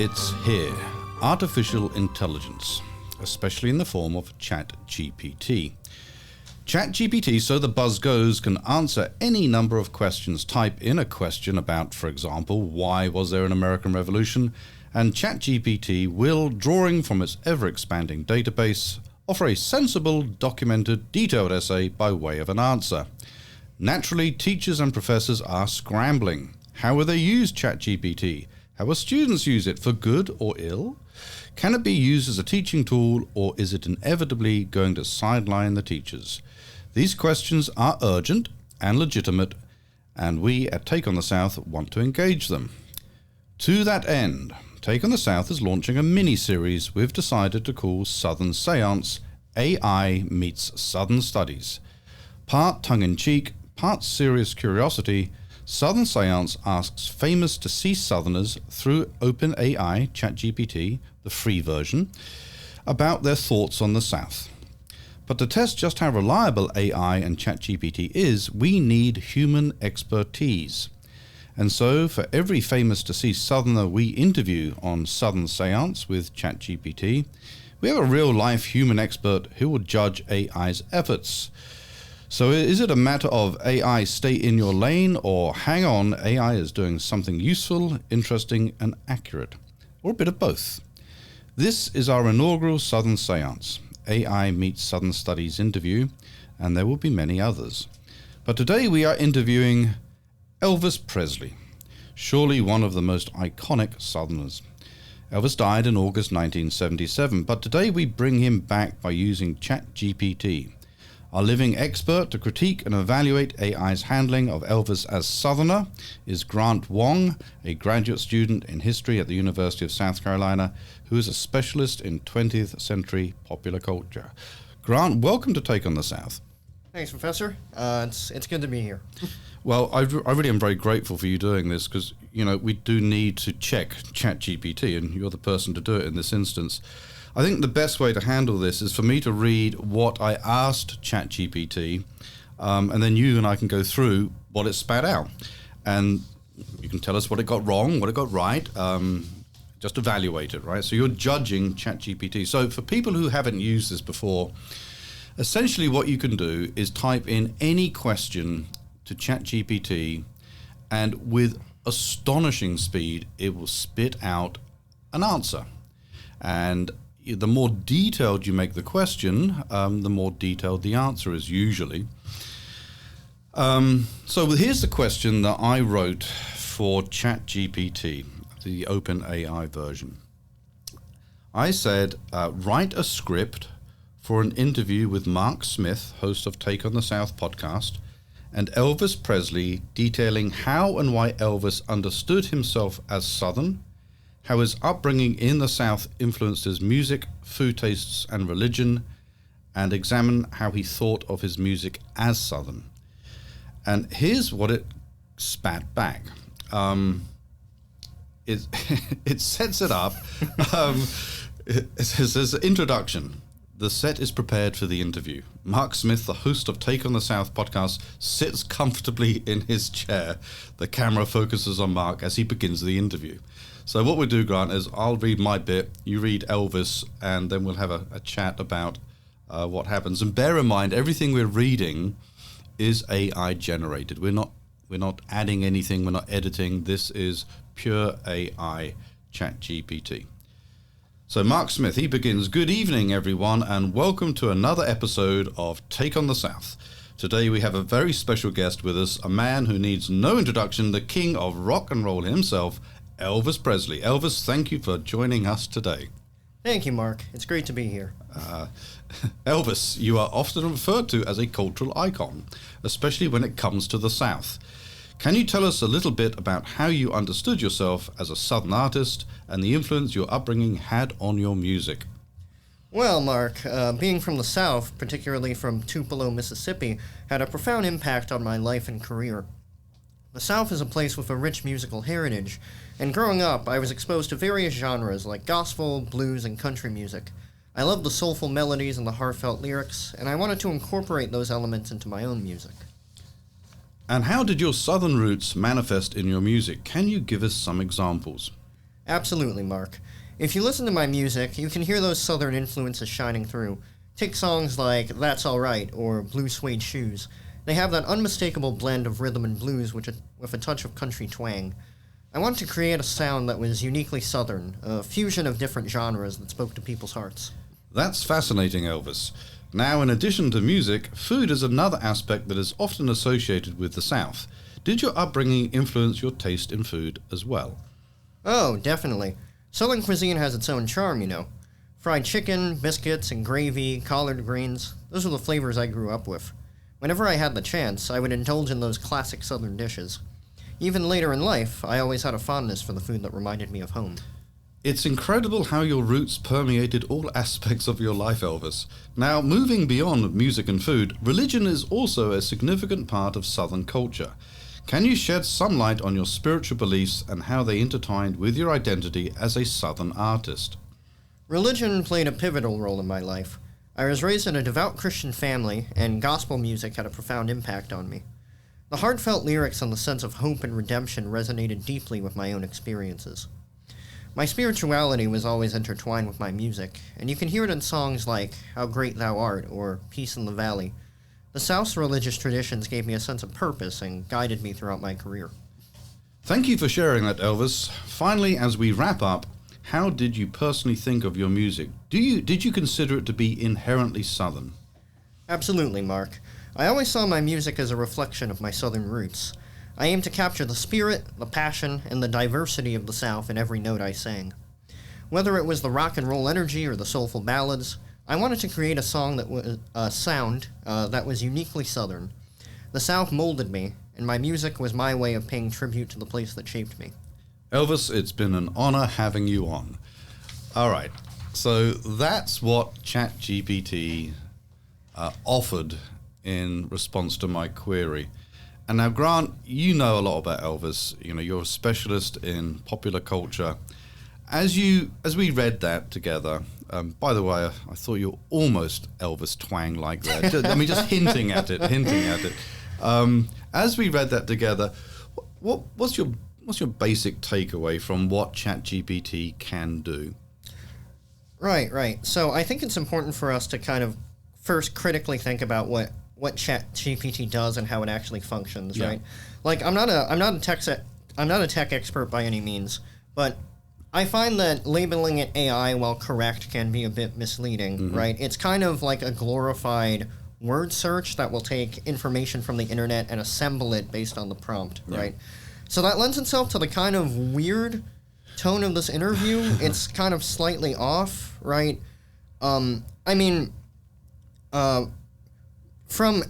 It's here, artificial intelligence, especially in the form of ChatGPT. ChatGPT, so the buzz goes, can answer any number of questions. Type in a question about, for example, why was there an American Revolution? And ChatGPT will, drawing from its ever-expanding database, offer a sensible, documented, detailed essay by way of an answer. Naturally, teachers and professors are scrambling. How will they use ChatGPT? How will students use it, for good or ill? Can it be used as a teaching tool, or is it inevitably going to sideline the teachers? These questions are urgent and legitimate, and we at Take on the South want to engage them. To that end, Take on the South is launching a mini-series we've decided to call Southern Seance, AI Meets Southern Studies. Part tongue-in-cheek, part serious curiosity, Southern Seance asks famous deceased Southerners through OpenAI, ChatGPT, the free version, about their thoughts on the South. But to test just how reliable AI and ChatGPT is, we need human expertise. And so, for every famous deceased Southerner we interview on Southern Seance with ChatGPT, we have a real-life human expert who will judge AI's efforts. So is it a matter of AI stay in your lane, or hang on, AI is doing something useful, interesting and accurate, or a bit of both? This is our inaugural Southern Seance, AI Meets Southern Studies interview, and there will be many others. But today we are interviewing Elvis Presley, surely one of the most iconic Southerners. Elvis died in August 1977, but today we bring him back by using ChatGPT. Our living expert to critique and evaluate AI's handling of Elvis as Southerner is Grant Wong, a graduate student in history at the University of South Carolina, who is a specialist in 20th century popular culture. Grant, welcome to Take on the South. Thanks, Professor. It's good to be here. Well, I really am very grateful for you doing this because, we do need to check ChatGPT, and you're the person to do it in this instance. I think the best way to handle this is for me to read what I asked ChatGPT, and then you and I can go through what it spat out. And you can tell us what it got wrong, what it got right, just evaluate it, right? So you're judging ChatGPT. So for people who haven't used this before, essentially what you can do is type in any question to ChatGPT, and with astonishing speed, it will spit out an answer. And the more detailed you make the question, the more detailed the answer is usually. So here's the question that I wrote for ChatGPT, the OpenAI version. I said, write a script for an interview with Mark Smith, host of Take on the South podcast, and Elvis Presley, detailing how and why Elvis understood himself as Southern, how his upbringing in the South influenced his music, food tastes, and religion, and examine how he thought of his music as Southern. And here's what it spat back. It sets it up. It says, introduction. The set is prepared for the interview. Mark Smith, the host of Take on the South podcast, sits comfortably in his chair. The camera focuses on Mark as he begins the interview. So what we'll do, Grant, is I'll read my bit, you read Elvis, and then we'll have a chat about what happens. And bear in mind, everything we're reading is AI generated. We're not adding anything, we're not editing. This is pure AI ChatGPT. So Mark Smith, he begins, good evening, everyone, and welcome to another episode of Take on the South. Today we have a very special guest with us, a man who needs no introduction, the king of rock and roll himself, Elvis Presley. Elvis, thank you for joining us today. Thank you, Mark. It's great to be here. Elvis, you are often referred to as a cultural icon, especially when it comes to the South. Can you tell us a little bit about how you understood yourself as a Southern artist and the influence your upbringing had on your music? Well, Mark, being from the South, particularly from Tupelo, Mississippi, had a profound impact on my life and career. The South is a place with a rich musical heritage, and growing up, I was exposed to various genres like gospel, blues, and country music. I loved the soulful melodies and the heartfelt lyrics, and I wanted to incorporate those elements into my own music. And how did your Southern roots manifest in your music? Can you give us some examples? Absolutely, Mark. If you listen to my music, you can hear those Southern influences shining through. Take songs like That's Alright or Blue Suede Shoes. They have that unmistakable blend of rhythm and blues with a touch of country twang. I wanted to create a sound that was uniquely Southern, a fusion of different genres that spoke to people's hearts. That's fascinating, Elvis. Now, in addition to music, food is another aspect that is often associated with the South. Did your upbringing influence your taste in food as well? Oh, definitely. Southern cuisine has its own charm, you know. Fried chicken, biscuits, and gravy, collard greens, those are the flavors I grew up with. Whenever I had the chance, I would indulge in those classic Southern dishes. Even later in life, I always had a fondness for the food that reminded me of home. It's incredible how your roots permeated all aspects of your life, Elvis. Now, moving beyond music and food, religion is also a significant part of Southern culture. Can you shed some light on your spiritual beliefs and how they intertwined with your identity as a Southern artist? Religion played a pivotal role in my life. I was raised in a devout Christian family, and gospel music had a profound impact on me. The heartfelt lyrics and the sense of hope and redemption resonated deeply with my own experiences. My spirituality was always intertwined with my music, and you can hear it in songs like How Great Thou Art or Peace in the Valley. The South's religious traditions gave me a sense of purpose and guided me throughout my career. Thank you for sharing that, Elvis. Finally, as we wrap up, how did you personally think of your music? Did you consider it to be inherently Southern? Absolutely, Mark. I always saw my music as a reflection of my Southern roots. I aimed to capture the spirit, the passion, and the diversity of the South in every note I sang. Whether it was the rock and roll energy or the soulful ballads, I wanted to create a song that was sound that was uniquely Southern. The South molded me, and my music was my way of paying tribute to the place that shaped me. Elvis, it's been an honor having you on. All right, so that's what ChatGPT offered in response to my query. And now, Grant, you know a lot about Elvis. You know, you're a specialist in popular culture. As we read that together, by the way, I thought you were almost Elvis twang like that. I mean, just hinting at it. As we read that together, what's your basic takeaway from what ChatGPT can do? Right. So I think it's important for us to kind of first critically think about what ChatGPT does and how it actually functions, Yeah. right? Like I'm not a tech expert by any means, but I find that labeling it AI while correct can be a bit misleading, right? It's kind of like a glorified word search that will take information from the internet and assemble it based on the prompt, right? So that lends itself to the kind of weird tone of this interview. It's kind of slightly off, right? From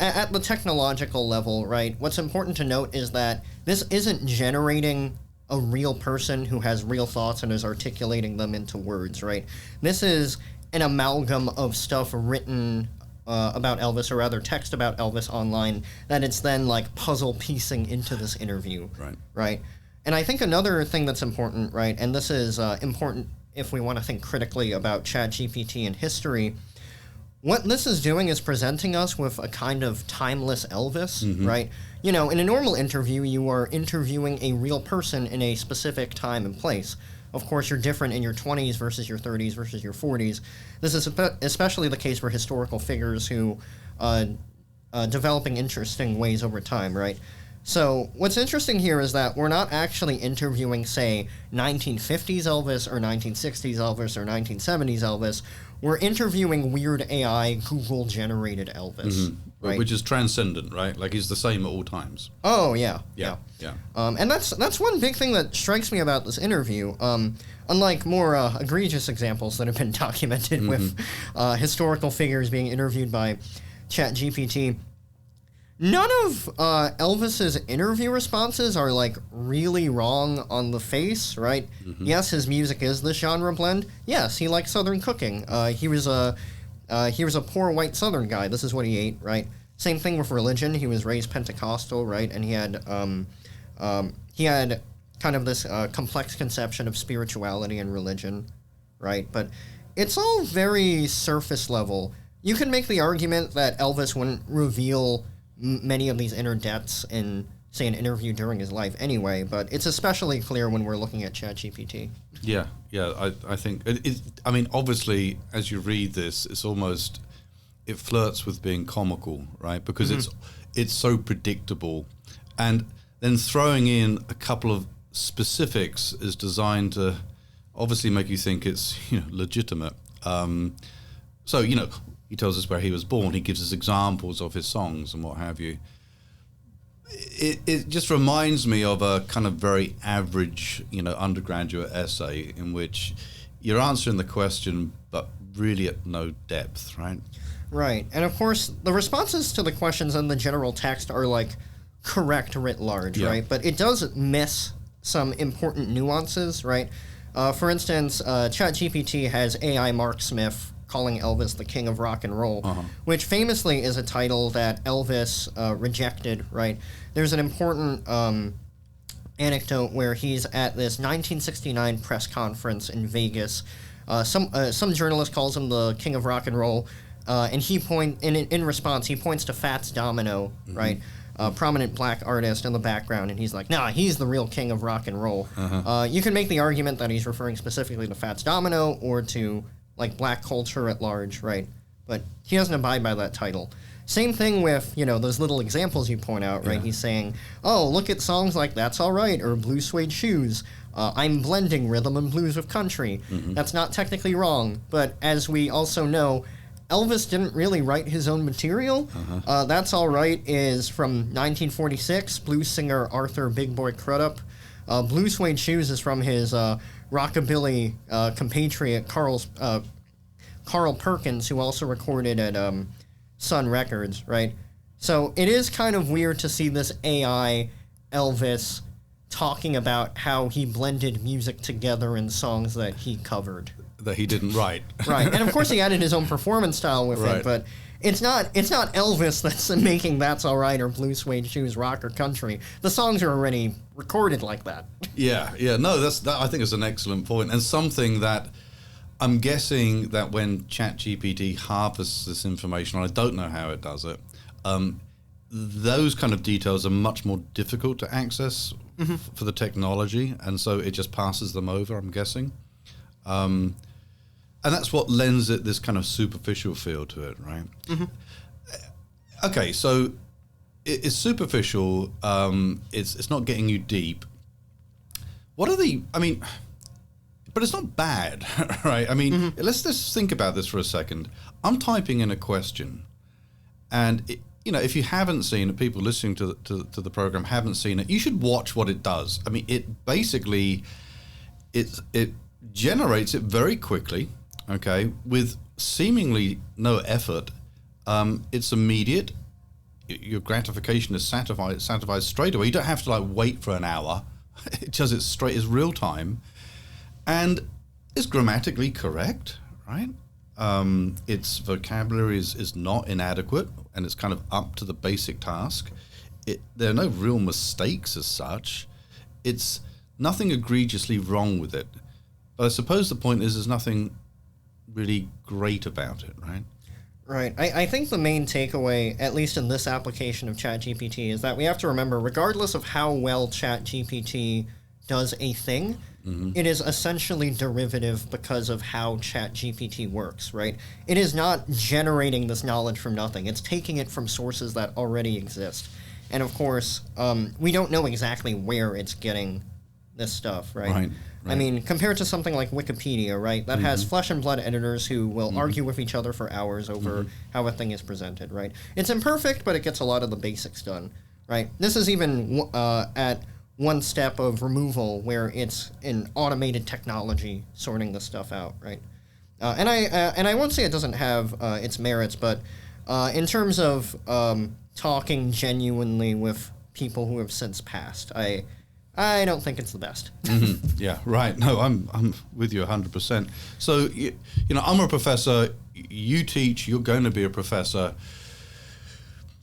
at the technological level, right, what's important to note is that this isn't generating a real person who has real thoughts and is articulating them into words, right? This is an amalgam of stuff written about Elvis, or rather text about Elvis online, that it's then like puzzle piecing into this interview, right? And I think another thing that's important, right, and this is important if we want to think critically about ChatGPT and history, what this is doing is presenting us with a kind of timeless Elvis, right? You know, in a normal interview, you are interviewing a real person in a specific time and place. Of course, you're different in your 20s versus your 30s versus your 40s. This is especially the case for historical figures who developing interesting ways over time, right? So what's interesting here is that we're not actually interviewing, say, 1950s Elvis or 1960s Elvis or 1970s Elvis. We're interviewing weird AI Google-generated Elvis, right? Which is transcendent, right? Like he's the same at all times. Oh, yeah. And that's one big thing that strikes me about this interview. Unlike more egregious examples that have been documented with historical figures being interviewed by ChatGPT, none of Elvis's interview responses are like really wrong on the face, right? Yes, his music is this genre blend. Yes, he likes Southern cooking. He was a poor white Southern guy. This is what he ate, right? Same thing with religion. He was raised Pentecostal, right? And he had kind of this complex conception of spirituality and religion, right? But it's all very surface level. You can make the argument that Elvis wouldn't reveal many of these inner depths in say, an interview during his life anyway, but it's especially clear when we're looking at ChatGPT. Yeah, I think I mean, obviously, as you read this, it flirts with being comical, right? Because it's so predictable, and then throwing in a couple of specifics is designed to obviously make you think it's legitimate. So he tells us where he was born. He gives us examples of his songs and what have you. It just reminds me of a kind of very average, undergraduate essay in which you're answering the question, but really at no depth, right? Right. And of course, the responses to the questions in the general text are like correct writ large, right? But it does miss some important nuances, right? For instance, ChatGPT has AI Mark Smith calling Elvis the king of rock and roll, which famously is a title that Elvis rejected, right? There's an important anecdote where he's at this 1969 press conference in Vegas. Some journalist calls him the king of rock and roll, and in response, he points to Fats Domino, right? Prominent black artist in the background, and he's like, nah, he's the real king of rock and roll. You can make the argument that he's referring specifically to Fats Domino or to like black culture at large, right? But he doesn't abide by that title. Same thing with, those little examples you point out, right? He's saying, oh, look at songs like That's All Right or Blue Suede Shoes. I'm blending rhythm and blues with country. That's not technically wrong, but as we also know, Elvis didn't really write his own material. That's All Right is from 1946, blues singer Arthur Big Boy Crudup. Blue Suede Shoes is from his rockabilly compatriot Carl Perkins, who also recorded at Sun Records, right? So it is kind of weird to see this AI Elvis talking about how he blended music together in songs that he covered. That he didn't write. Right. And of course he added his own performance style with it, but it's not Elvis that's making That's All Right or Blue Suede Shoes rock or country. The songs are already recorded like that. Yeah. No, I think it's an excellent point, and something that I'm guessing that when ChatGPT harvests this information, I don't know how it does it, those kind of details are much more difficult to access for the technology, and so it just passes them over, I'm guessing. And that's what lends it this kind of superficial feel to it, right? Okay, so it's superficial. It's not getting you deep. What are but it's not bad, right? I mean, let's just think about this for a second. I'm typing in a question, and if you haven't seen it, people listening to the program haven't seen it, you should watch what it does. I mean, it basically it generates it very quickly. Okay, with seemingly no effort. It's immediate. Your gratification is satisfied straight away. You don't have to wait for an hour. It does it straight. It's real time, and it's grammatically correct, right? Its vocabulary is not inadequate, and it's kind of up to the basic task. There are no real mistakes as such. It's nothing egregiously wrong with it. But I suppose the point is there's nothing really great about it, right? Right. I think the main takeaway, at least in this application of ChatGPT, is that we have to remember, regardless of how well ChatGPT does a thing, it is essentially derivative because of how ChatGPT works, right? It is not generating this knowledge from nothing. It's taking it from sources that already exist. And of course, we don't know exactly where it's getting this stuff, right? I mean, compared to something like Wikipedia, right, that has flesh and blood editors who will argue with each other for hours over how a thing is presented, right? It's imperfect, but it gets a lot of the basics done, right? This is even at one step of removal where it's an automated technology sorting this stuff out, right? And I won't say it doesn't have its merits, but in terms of talking genuinely with people who have since passed, I don't think it's the best. Yeah, right. No, I'm with you 100%. So, I'm a professor. You teach. You're going to be a professor.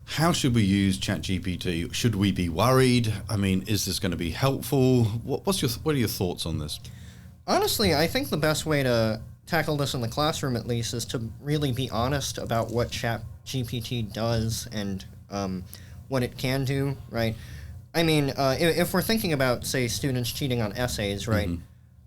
How should we use ChatGPT? Should we be worried? I mean, is this going to be helpful? What are your thoughts on this? Honestly, I think the best way to tackle this in the classroom, at least, is to really be honest about what ChatGPT does and what it can do, right? I mean, if we're thinking about, say, students cheating on essays, right?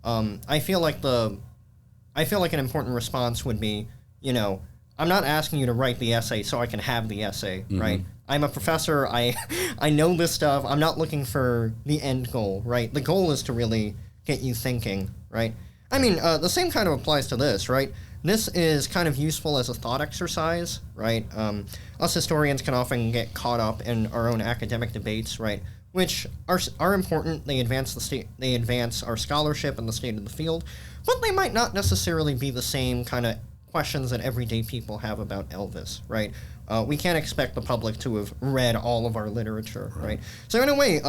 I feel like an important response would be, you know, I'm not asking you to write the essay so I can have the essay, right? I'm a professor. I know this stuff. I'm not looking for the end goal, right? The goal is to really get you thinking, right? I mean, the same kind of applies to this, right? This is kind of useful as a thought exercise, right? Us historians can often get caught up in our own academic debates, right? Which are important. They advance our scholarship and the state of the field, but they might not necessarily be the same kind of questions that everyday people have about Elvis, right? We can't expect the public to have read all of our literature, right? So in a way,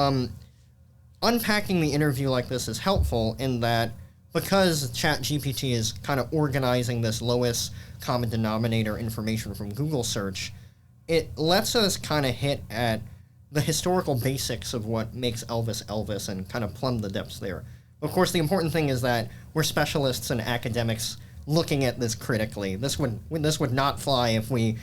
unpacking the interview like this is helpful in that because ChatGPT is kind of organizing this lowest common denominator information from Google search, it lets us kind of hit at the historical basics of what makes Elvis Elvis and kind of plumb the depths there. Of course, the important thing is that we're specialists and academics looking at this critically. This would not fly if we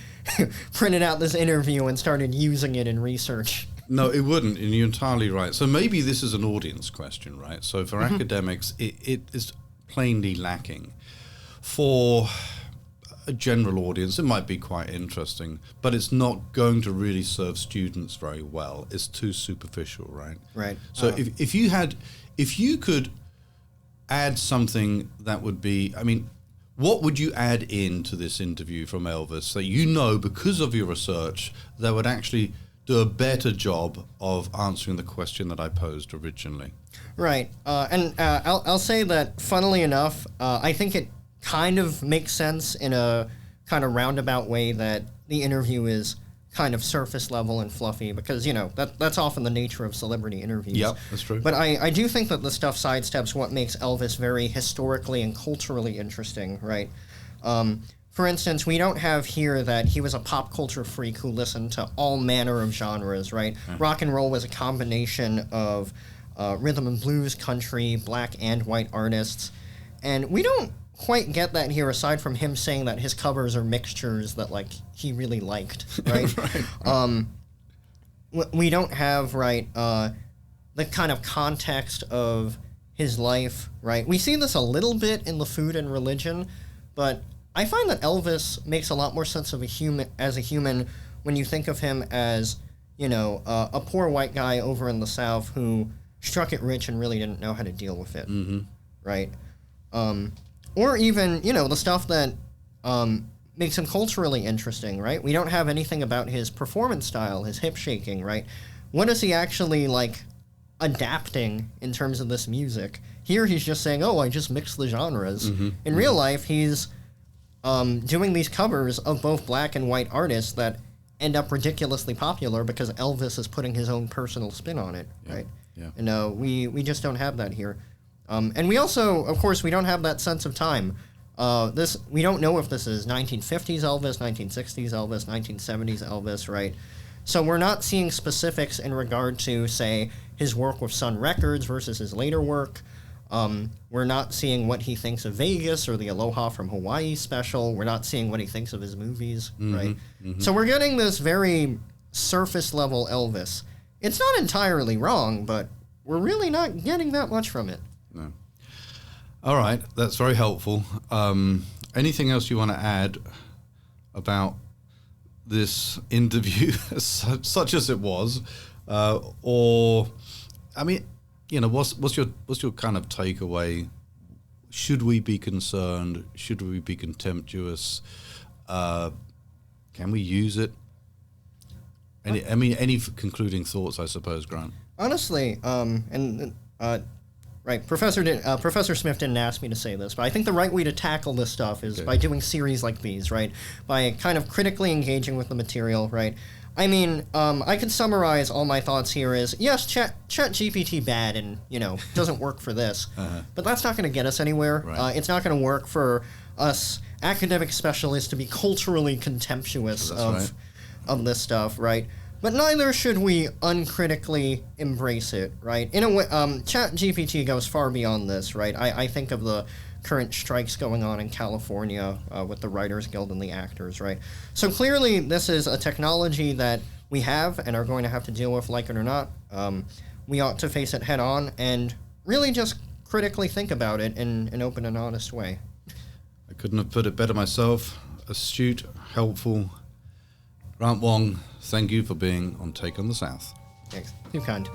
printed out this interview and started using it in research. No, it wouldn't, and you're entirely right. So maybe this is an audience question, right? So for academics, it is plainly lacking. For a general audience, it might be quite interesting, but it's not going to really serve students very well. It's too superficial, right? Right. So if you could add something that would be, I mean, what would you add into this interview from Elvis that you know, because of your research, that would actually do a better job of answering the question that I posed originally? Right. And I'll say that, funnily enough, I think it kind of makes sense in a kind of roundabout way that the interview is kind of surface level and fluffy because, you know, that's often the nature of celebrity interviews. Yep, that's true. But I do think that the stuff sidesteps what makes Elvis very historically and culturally interesting, right? For instance, we don't have here that he was a pop culture freak who listened to all manner of genres, right? Rock and roll was a combination of rhythm and blues, country, black and white artists. And we don't quite get that here, aside from him saying that his covers are mixtures that, like, he really liked, right? We don't have, right, the kind of context of his life, right? We see this a little bit in the food and religion, but I find that Elvis makes a lot more sense of a human when you think of him as, you know, a poor white guy over in the South who struck it rich and really didn't know how to deal with it, right? Or even, you know, the stuff that makes him culturally interesting, right? We don't have anything about his performance style, his hip shaking, right? What is he actually, like, adapting in terms of this music? Here he's just saying, oh, I just mix the genres. In real life, he's doing these covers of both black and white artists that end up ridiculously popular because Elvis is putting his own personal spin on it, right? Yeah. And we just don't have that here. And we also, of course, we don't have that sense of time. We don't know if this is 1950s Elvis, 1960s Elvis, 1970s Elvis, right? So we're not seeing specifics in regard to, say, his work with Sun Records versus his later work. We're not seeing what he thinks of Vegas or the Aloha from Hawaii special. We're not seeing what he thinks of his movies, right? So we're getting this very surface-level Elvis. It's not entirely wrong, but we're really not getting that much from it. No. All right, that's very helpful. Anything else you want to add about this interview, such as it was, or, I mean, you know, what's your kind of takeaway? Should we be concerned? Should we be contemptuous? Can we use it? Any concluding thoughts, I suppose, Grant? Honestly, right, Professor Smith didn't ask me to say this, but I think the right way to tackle this stuff is by doing series like these, right? By kind of critically engaging with the material, right? I mean, I can summarize all my thoughts here as, yes, ChatGPT bad and, you know, doesn't work for this, but that's not going to get us anywhere. Right. It's not going to work for us academic specialists to be culturally contemptuous of this stuff, right? But neither should we uncritically embrace it, right? In a way, ChatGPT goes far beyond this, right? I think of the current strikes going on in California with the Writers Guild and the actors, right? So clearly this is a technology that we have and are going to have to deal with, like it or not. We ought to face it head on and really just critically think about it in an open and honest way. I couldn't have put it better myself. Astute, helpful. Grant Wong, thank you for being on Take on the South. Thanks. Too kind.